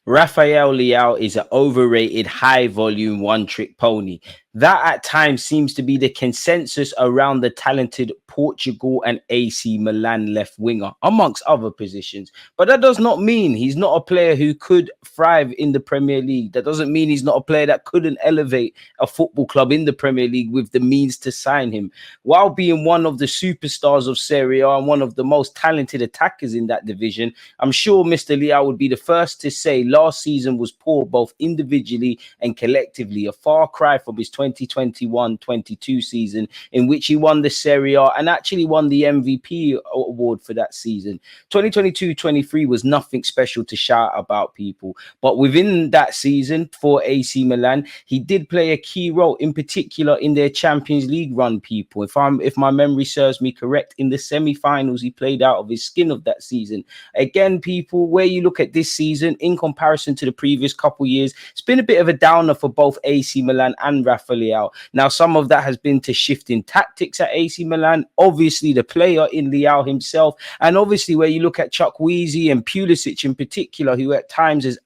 Rafael Leao is an overrated, high volume, one trick pony. That at times seems to be the consensus around the talented Portugal and AC Milan left winger, amongst other positions. But that does not mean he's not a player who could thrive in the Premier League. That doesn't mean he's not a player that couldn't elevate a football club in the Premier League with the means to sign him. While being one of the superstars of Serie A and one of the most talented attackers in that division, I'm sure Mr. Leao would be the first to say last season was poor both individually and collectively, a far cry from his 2021-22 season in which he won the Serie A and actually won the MVP award for that season. 2022-23 was nothing special to shout about, people, but within that season for AC Milan, he did play a key role, in particular in their Champions League run, people. If my memory serves me correct, in the semi-finals he played out of his skin of that season. Again, people, where you look at this season in comparison to the previous couple years, it's been a bit of a downer for both AC Milan and Rafael Leao. Now, some of that has been to shifting tactics at AC Milan, obviously the player in Leao himself, and obviously where you look at Chukwueze and Pulisic in particular, who at times has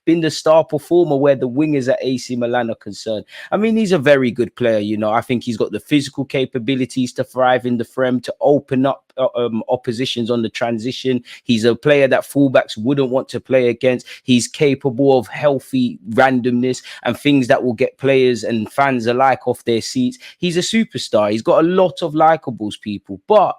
been the star performer where the wingers at AC Milan are concerned. I mean, he's a very good player. I think he's got the physical capabilities to thrive in the frame, to open up oppositions on the transition. He's a player that fullbacks wouldn't want to play against. He's capable of healthy randomness and things that will get players and fans alike off their seats. He's a superstar. He's got a lot of likables, people. But,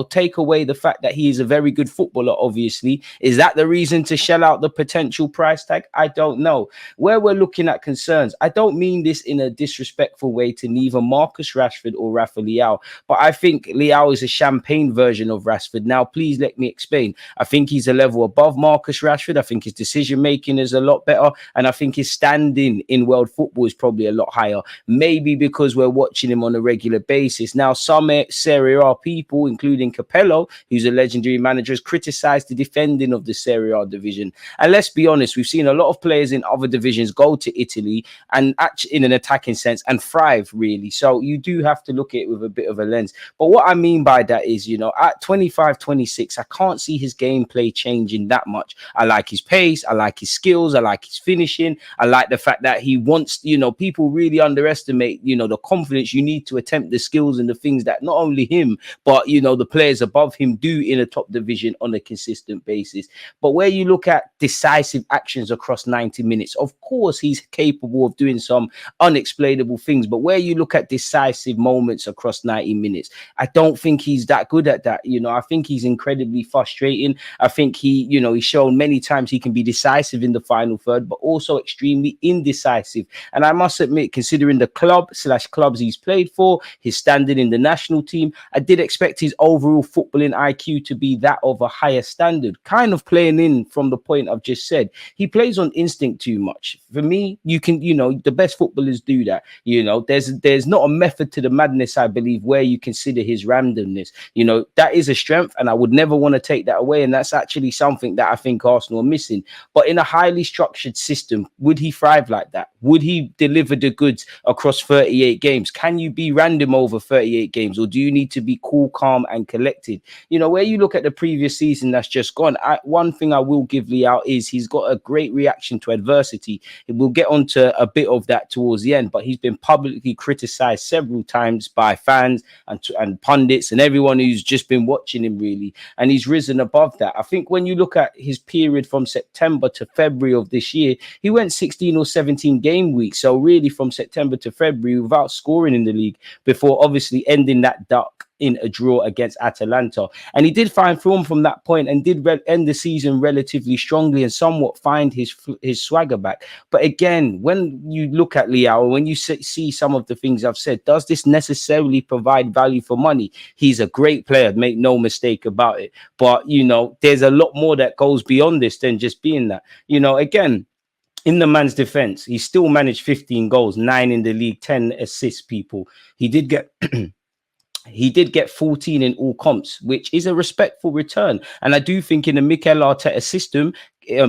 take away the fact that he is a very good footballer, obviously. Is that the reason to shell out the potential price tag? I don't know. Where we're looking at concerns, I don't mean this in a disrespectful way to neither Marcus Rashford or Rafa Leao, but I think Leao is a champagne version of Rashford. Now, please let me explain. I think he's a level above Marcus Rashford. I think his decision making is a lot better, and I think his standing in world football is probably a lot higher. Maybe because we're watching him on a regular basis. Now, some Serie A people, including Capello, who's a legendary manager, has criticized the defending of the Serie A division. And let's be honest, we've seen a lot of players in other divisions go to Italy and actually in an attacking sense and thrive, really. So you do have to look at it with a bit of a lens. But what I mean by that is, at 25, 26, I can't see his gameplay changing that much. I like his pace. I like his skills. I like his finishing. I like the fact that he wants, people really underestimate, the confidence you need to attempt the skills and the things that not only him, but, the players above him do in a top division on a consistent basis. But where you look at decisive actions across 90 minutes, of course, he's capable of doing some unexplainable things. But where you look at decisive moments across 90 minutes, I don't think he's that good at that. I think he's incredibly frustrating. I think he's shown many times he can be decisive in the final third, but also extremely indecisive. And I must admit, considering the clubs he's played for, his standing in the national team, I did expect his overall footballing IQ to be that of a higher standard, kind of playing in from the point I've just said. He plays on instinct too much. For me, the best footballers do that. There's not a method to the madness, I believe, where you consider his randomness. That is a strength, and I would never want to take that away. And that's actually something that I think Arsenal are missing. But in a highly structured system, would he thrive like that? Would he deliver the goods across 38 games? Can you be random over 38 games, or do you need to be cool, calm, and collected? Where you look at the previous season that's just gone, one thing I will give Leao is he's got a great reaction to adversity. We'll get onto a bit of that towards the end, but he's been publicly criticized several times by fans and pundits and everyone who's just been watching him, really, and he's risen above that. I think when you look at his period from September to February of this year, he went 16 or 17 game weeks, so really from September to February without scoring in the league, before obviously ending that duck in a draw against Atalanta. And he did find form from that point and did end the season relatively strongly and somewhat find his swagger back. But again, when you look at Leao, when you see some of the things I've said, does this necessarily provide value for money? He's a great player, make no mistake about it. But, there's a lot more that goes beyond this than just being that. Again, in the man's defense, he still managed 15 goals, 9 in the league, 10 assists, people. He did get 14 in all comps, which is a respectful return. And I do think in the Mikel Arteta system,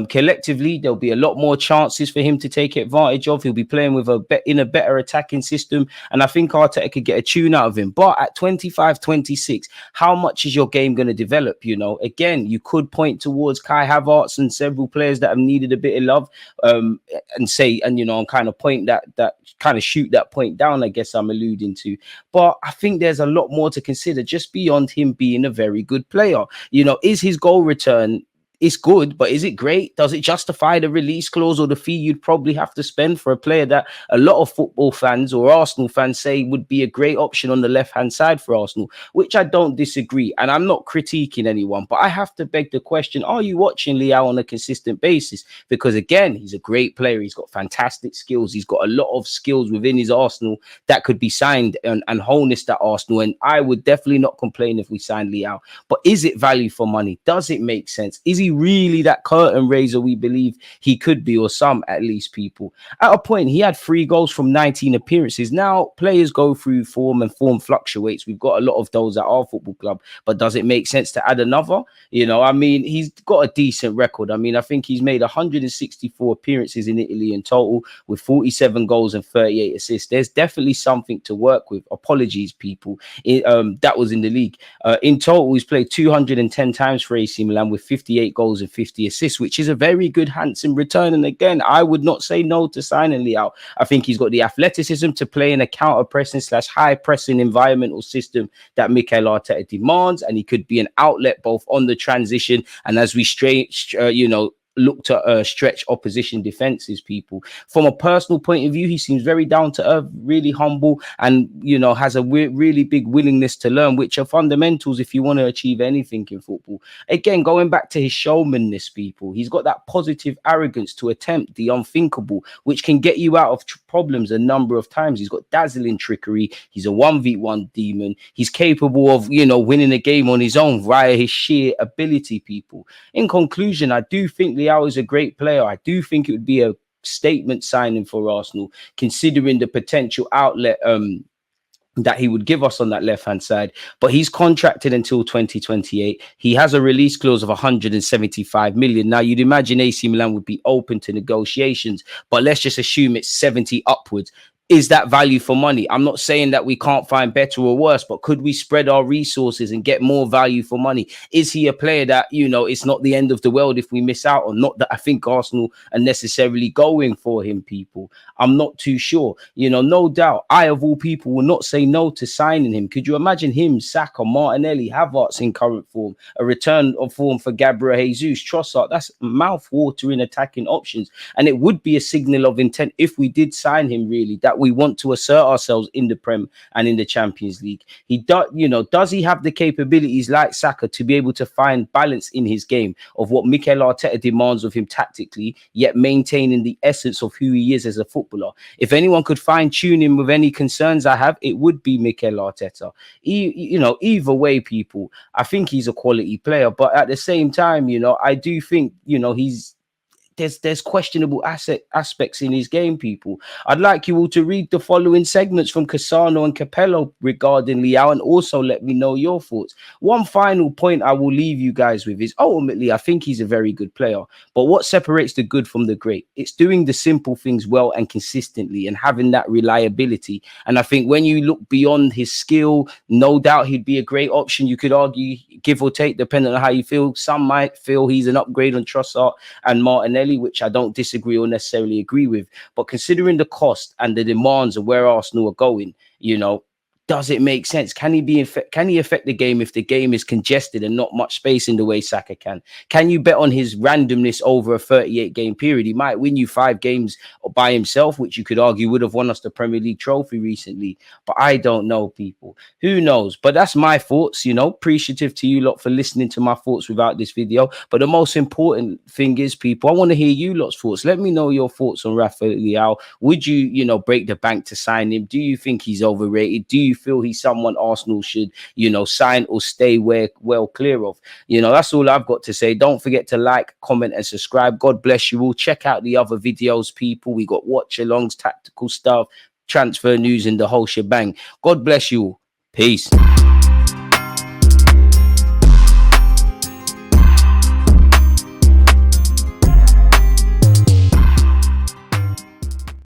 collectively, there'll be a lot more chances for him to take advantage of. He'll be playing with in a better attacking system, and I think Arteta could get a tune out of him. But at 25, 26, how much is your game going to develop? You know, again, you could point towards Kai Havertz and several players that have needed a bit of love, and say, and you know, and kind of point that kind of shoot that point down, I guess I'm alluding to. But I think there's a lot more to consider just beyond him being a very good player. You know, is his goal return, it's good, but is it great? Does it justify the release clause or the fee you'd probably have to spend for a player that a lot of football fans or Arsenal fans say would be a great option on the left-hand side for Arsenal, which I don't disagree. And I'm not critiquing anyone, but I have to beg the question, are you watching Leao on a consistent basis? Because again, he's a great player. He's got fantastic skills. He's got a lot of skills within his Arsenal that could be signed and harnessed at Arsenal. And I would definitely not complain if we signed Leao. But is it value for money? Does it make sense? Is he really that curtain raiser we believe he could be, or some at least people? At a point, he had 3 goals from 19 appearances. Now, players go through form and form fluctuates. We've got a lot of those at our football club, but does it make sense to add another? You know, I mean, he's got a decent record. I mean, I think he's made 164 appearances in Italy in total with 47 goals and 38 assists. There's definitely something to work with. Apologies, people. That was in the league. In total, he's played 210 times for AC Milan with 58 goals and 50 assists, which is a very good, handsome return. And again, I would not say no to signing Leao. I think he's got the athleticism to play in a counter-pressing / high-pressing environmental system that Mikel Arteta demands, and he could be an outlet both on the transition and as we look to stretch opposition defenses. People, from a personal point of view, he seems very down to earth, really humble, and you know, has a really big willingness to learn, which are fundamentals if you want to achieve anything in football. Again, going back to his showmanness, people, he's got that positive arrogance to attempt the unthinkable, which can get you out of problems a number of times. He's got dazzling trickery. He's a 1v1 demon. He's capable of, you know, winning a game on his own via his sheer ability. People, in conclusion, I do think Leao is a great player. I do think it would be a statement signing for Arsenal, considering the potential outlet that he would give us on that left-hand side. But he's contracted until 2028. He has a release clause of 175 million. Now, you'd imagine AC Milan would be open to negotiations, but let's just assume it's 70 upwards. Is that value for money? I'm not saying that we can't find better or worse, but could we spread our resources and get more value for money? Is he a player that, you know, it's not the end of the world if we miss out on? Not that I think Arsenal are necessarily going for him, people. I'm not too sure. You know, no doubt, I, of all people, will not say no to signing him. Could you imagine him, Saka, Martinelli, Havertz in current form, a return of form for Gabriel Jesus, Trossard? That's mouth-watering attacking options. And it would be a signal of intent if we did sign him, really, that we want to assert ourselves in the Prem and in the Champions League. He does, you know, does he have the capabilities like Saka to be able to find balance in his game of what Mikel Arteta demands of him tactically, yet maintaining the essence of who he is as a footballer? If anyone could fine tune him with any concerns I have, it would be Mikel Arteta. You know, either way, people, I think he's a quality player, but at the same time, you know, I do think, you know, there's questionable aspects in his game, people. I'd like you all to read the following segments from Cassano and Capello regarding Leao, and also let me know your thoughts. One final point I will leave you guys with is ultimately, I think he's a very good player, but what separates the good from the great? It's doing the simple things well and consistently and having that reliability. And I think when you look beyond his skill, no doubt he'd be a great option. You could argue, give or take, depending on how you feel. Some might feel he's an upgrade on Trossard and Martinelli, which I don't disagree or necessarily agree with. But considering the cost and the demands of where Arsenal are going, you know, does it make sense? Can he affect the game if the game is congested and not much space in the way Saka can? Can you bet on his randomness over a 38-game period? He might win you 5 games by himself, which you could argue would have won us the Premier League trophy recently. But I don't know, people. Who knows? But that's my thoughts, you know. Appreciative to you lot for listening to my thoughts without this video. But the most important thing is, people, I want to hear you lot's thoughts. Let me know your thoughts on Rafael Leao. Would you, you know, break the bank to sign him? Do you think he's overrated? Do you feel he's someone Arsenal should, you know, sign or stay well clear of? You know, that's all I've got to say. Don't forget to like, comment, and subscribe. God bless you all. Check out the other videos, people. We got watch-alongs, tactical stuff, transfer news, and the whole shebang. God bless you all. Peace.